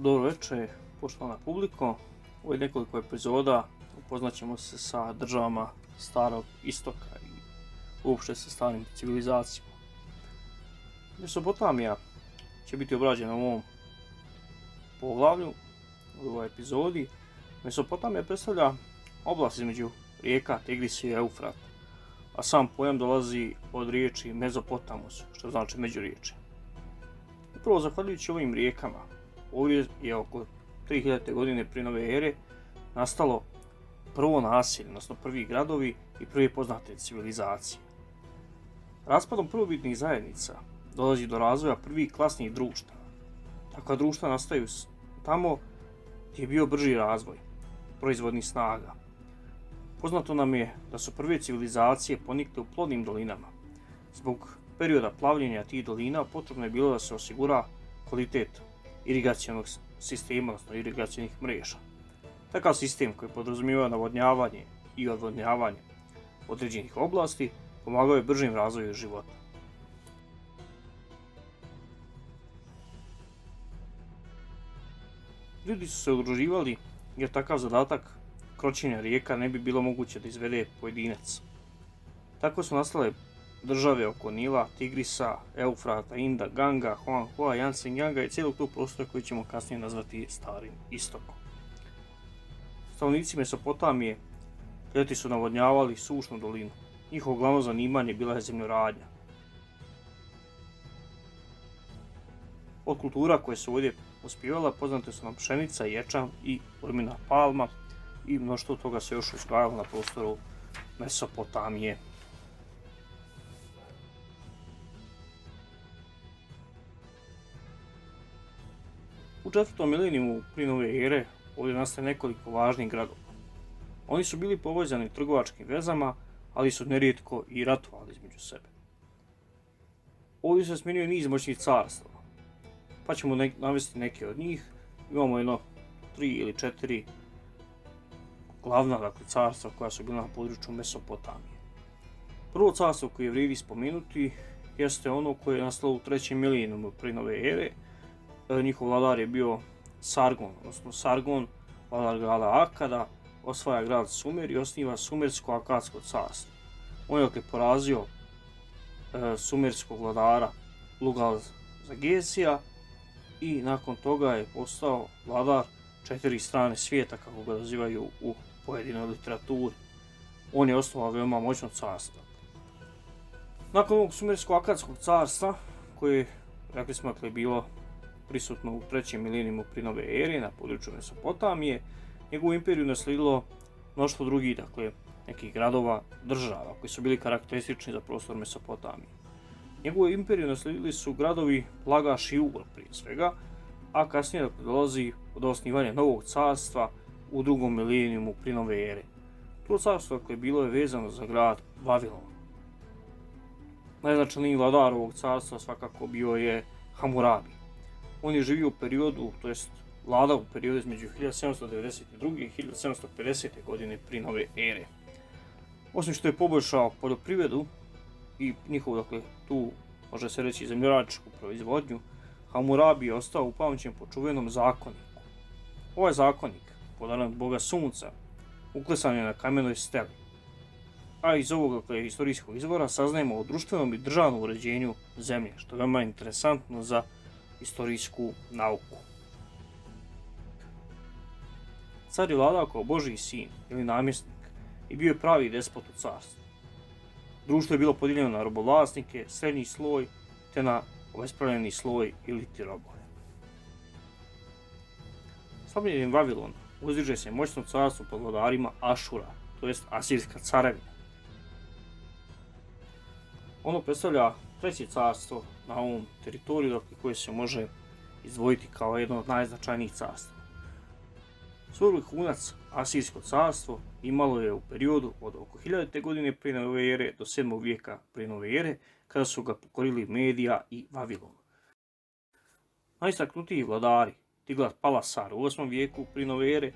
Dobro večer, poštovana publiko. U ovih nekoliko epizoda upoznat ćemo se sa državama Starog Istoka i uopšte sa starim civilizacijama. Mesopotamija će biti obrađena u ovom poglavlju, u ovoj epizodi. Mesopotamija predstavlja oblast između rijeka Tigris i Eufrat, a sam pojam dolazi od riječi Mezopotamus, što znači međuriječje. Upravo zahvaljujući ovim rijekama, ovdje je oko 3000. godine prije nove ere nastalo prvo naselje, odnosno prvi gradovi i prve poznate civilizacije. Raspadom prvobitnih zajednica dolazi do razvoja prvih klasnih društava. Takva društva nastaju tamo gdje je bio brži razvoj proizvodnih snaga. Poznato nam je da su prve civilizacije ponikle u plodnim dolinama. Zbog perioda plavljenja tih dolina potrebno je bilo da se osigura kvalitet irigacionog sistema, odnosno irigacionih mreža. Takav sistem koji podrazumijeva navodnjavanje i odvodnjavanje određenih oblasti pomagao je bržem razvoju života. Ljudi su se udruživali jer takav zadatak kročenja rijeka ne bi bilo moguće da izvede pojedinac. Tako su nastale države oko Nila, Tigrisa, Eufrata, Inda, Ganga, Huanghua, Jansinjanga i cijelog tog prostora koji ćemo kasnije nazvati Starim Istokom. Stanovnici Mesopotamije ljeti su navodnjavali sušnu dolinu. Njihovo glavno zanimanje bila je zemljoradnja. Od kultura koje su ovdje uspijevala poznate su nam pšenica, ječam i urmina palma i mnoštvo toga se još uzgajalo na prostoru Mesopotamije. U 4. milenijumu prije nove ere ovdje nastaje nekoliko važnih gradova. Oni su bili povezani trgovačkim vezama, ali su nerijetko i ratovali između sebe. Ovdje se smenjuje niz moćnih carstava, pa ćemo navesti neke od njih. Imamo jedno 3 ili 4 glavna carstva koja su bila na području Mesopotamije. Prvo carstvo koje vrijedi spomenuti jeste ono koje je nastalo u 3. milenijumu prije nove ere. Njihov vladar je bio Sargon, odnosno Sargon, vladar grada Akada, osvaja grad Sumer i osniva Sumersko-Akadsko carstvo. On je porazio sumerskog vladara Lugal-Zagesija i nakon toga je postao vladar 4 strane svijeta, kako ga nazivaju u pojedinoj literaturi. On je osnovao veoma moćno carstvo. Nakon ovog Sumersko-Akadskog carstva, koje rekli smo je bilo prisutno u 3. milenijumu prije nove ere na području Mesopotamije, njegovu imperiju naslijedilo mnoštvo drugih, nekih gradova, država koji su bili karakteristični za prostor Mesopotamije. Njegovu imperiju naslijedili su gradovi Lagaš i Ur prije svega, a kasnije dolazi do osnivanja novog carstva u 2. milenijumu prije nove ere. To carstvo bilo je vezano za grad Vavilon. Najznačajniji vladar ovog carstva svakako bio je Hamurabi. On je živio u periodu, to jest vladao u periodu između 1792. i 1750. godine prije nove ere. Osim što je poboljšao poljoprivredu i njihovu, tu može se reći zemljoradničku proizvodnju, Hamurabi je ostao upamćen po čuvenom zakoniku. Ovaj zakonik, podaran od Boga Sunca, uklesan je na kamenoj steli. A iz ovog historijskog izvora saznajemo o društvenom i državnom uređenju zemlje, što je veoma interesantno za historijsku nauku. Car je vladao kao Božji sin ili namjesnik i bio je pravi despot u carstvu. Društvo je bilo podijeljeno na robovlasnike, srednji sloj te na obespravljeni sloj ili ti robove. Slavljenjem Vavilona uzdiže se moćno carstvo pod vladarima Ašura, to jest Asirska carevina. Ono predstavlja treće carstvo na ovom teritoriju koje se može izdvojiti kao jedno od najznačajnijih carstva. Svoj vrhunac Asirsko carstvo imalo je u periodu od oko 1000. godine prije nove ere do 7. vijeka prije nove ere, kada su ga pokorili Medija i Vavilon. Najistaknutiji vladari Tiglat-Palasar u 8. vijeku prije nove ere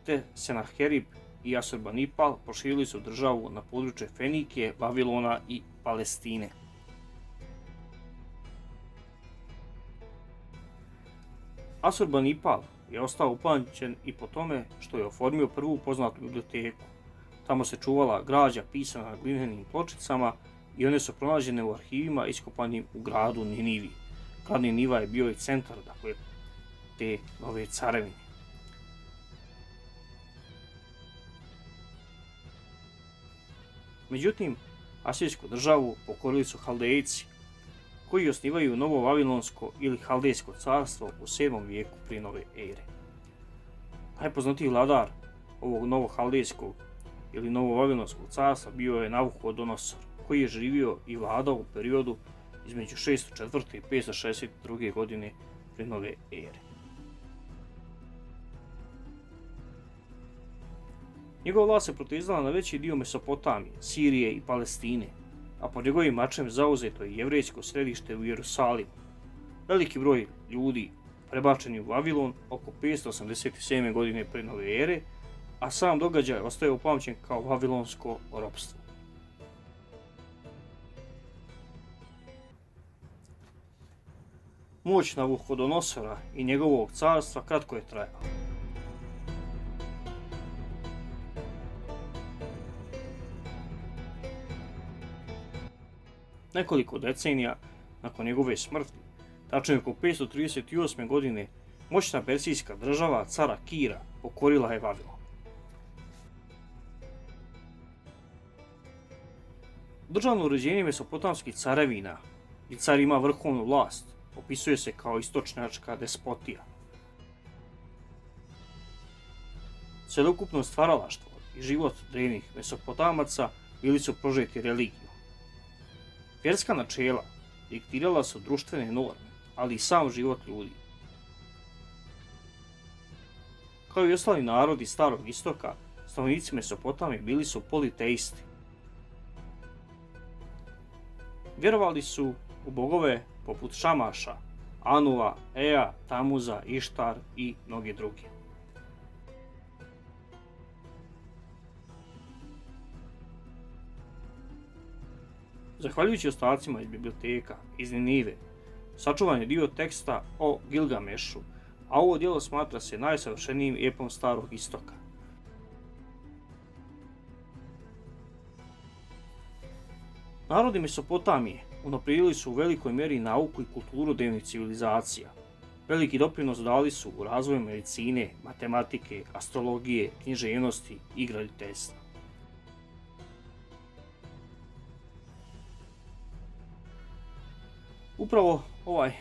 te Senaherib i Asurbanipal proširili su državu na područje Fenikije, Vavilona i Palestine. Asurbanipal je ostao upamćen i po tome što je oformio prvu poznatu biblioteku. Tamo se čuvala građa pisana na glinenim pločicama i one su pronađene u arhivima iskopanim u gradu Ninivi. Grad Niniva je bio i centar te nove carevine. Međutim, asirijsku državu pokorili su Haldejci, koji osnivaju novo Vavilonsko ili Haldejsko carstvo u 7. vijeku prije nove ere. Najpoznatiji vladar ovog novo-haldejskog ili novo-vavilonskog carstva bio je Navuhodonosor, koji je živio i vladao u periodu između 604. i 562. godine prije nove ere. Njegova vlast se protezala na veći dio Mesopotamije, Sirije i Palestine, a pod njegovim mačem zauzeto je jevrejsko središte u Jerusalimu. Veliki broj ljudi prebačen je u Vavilon oko 587. godine prije nove ere, a sam događaj ostaje upamćen kao vavilonsko ropstvo. Moć Navuhodonosora i njegovog carstva kratko je trajala. Nekoliko decenija nakon njegove smrti, tačnije oko 538. godine, moćna persijska država cara Kira pokorila je Vavilon. Državno uređenje mesopotamskih carevina, gdje car ima vrhovnu vlast, opisuje se kao istočnjačka despotija. Cjelokupno stvaralaštvo i život drevnih Mesopotamaca bili su prožeti religijom. Vjerska načela diktirala su društvene norme, ali i sam život ljudi. Kao i ostali narodi Starog Istoka, stanovnici Mesopotamije bili su politeisti. Vjerovali su u bogove poput Šamaša, Anua, Ea, Tamuza, Ištar i mnogi drugi. Zahvaljujući ostacima iz biblioteka iz Ninive, sačuvan je dio teksta o Gilgamešu, a ovo djelo smatra se najsavršenijim epom Starog Istoka. Narodi Mesopotamije unaprijedili su u velikoj mjeri nauku i kulturu drevnih civilizacija. Veliki doprinos dali su u razvoju medicine, matematike, astrologije, književnosti i graditeljstva. Upravo ovaj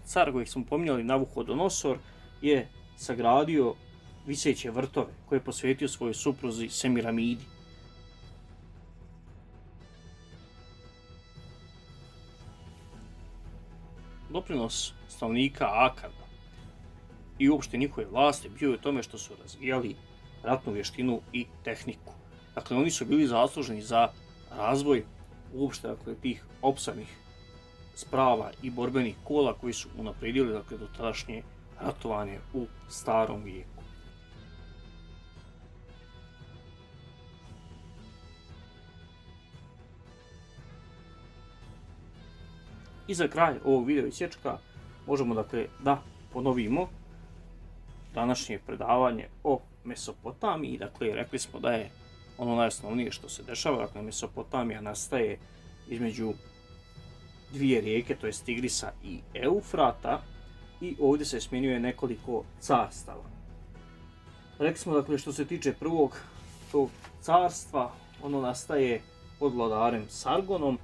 car kojeg smo pominjali, Navuhodonosor, je sagradio viseće vrtove koje je posvetio svojoj supruzi Semiramidi. Doprinos stanovnika Akada i uopšte njihove vlasti bio je u tome što su razvijali ratnu vještinu i tehniku. Dakle, oni su bili zaslužni za razvoj uopšte tih opsadnih sprava i borbenih kola koji su unaprijedili dotadašnje ratovanje u Starom vijeku. I za kraj ovog video isječka možemo da ponovimo današnje predavanje o Mesopotamiji. Rekli smo da je ono najosnovnije što se dešava, Mesopotamija nastaje između dvije rijeke, to je Tigrisa i Eufrata, i ovdje se smjenjuje nekoliko carstava. Rekli smo što se tiče prvog tog carstva, ono nastaje pod vladarem Sargonom,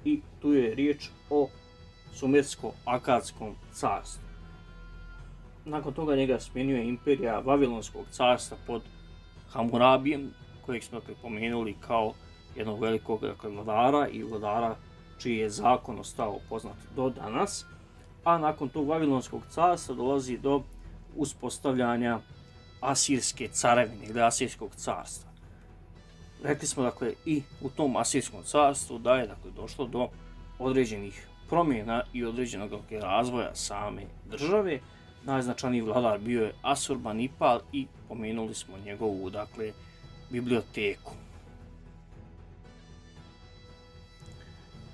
i tu je riječ o Sumersko-Akadskom carstvu. Nakon toga njega smjenjuje imperija Vavilonskog carstva pod Hamurabijem, kojeg smo pomenuli kao jednog velikog vladara i vladara čiji je zakon ostao poznat do danas, a nakon tog Vavilonskog carstva dolazi do uspostavljanja Asirske carevine ili Asirijskog carstva. Rekli smo i u tom Asirijskom carstvu da je došlo do određenih promjena i određenog razvoja same države. Najznačajniji vladar bio je Asurbanipal i pomenuli smo njegovu biblioteku.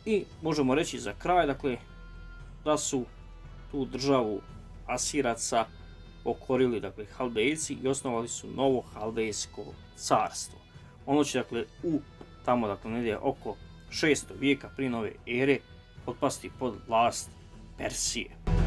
I možemo reći za kraj da su tu državu Asiraca pokorili dakle Haldejci i osnovali su novo Haldejsko carstvo. Ono će dakle tamo dakle negdje oko 6. vijeka prije nove ere potpasti pod vlast Persije.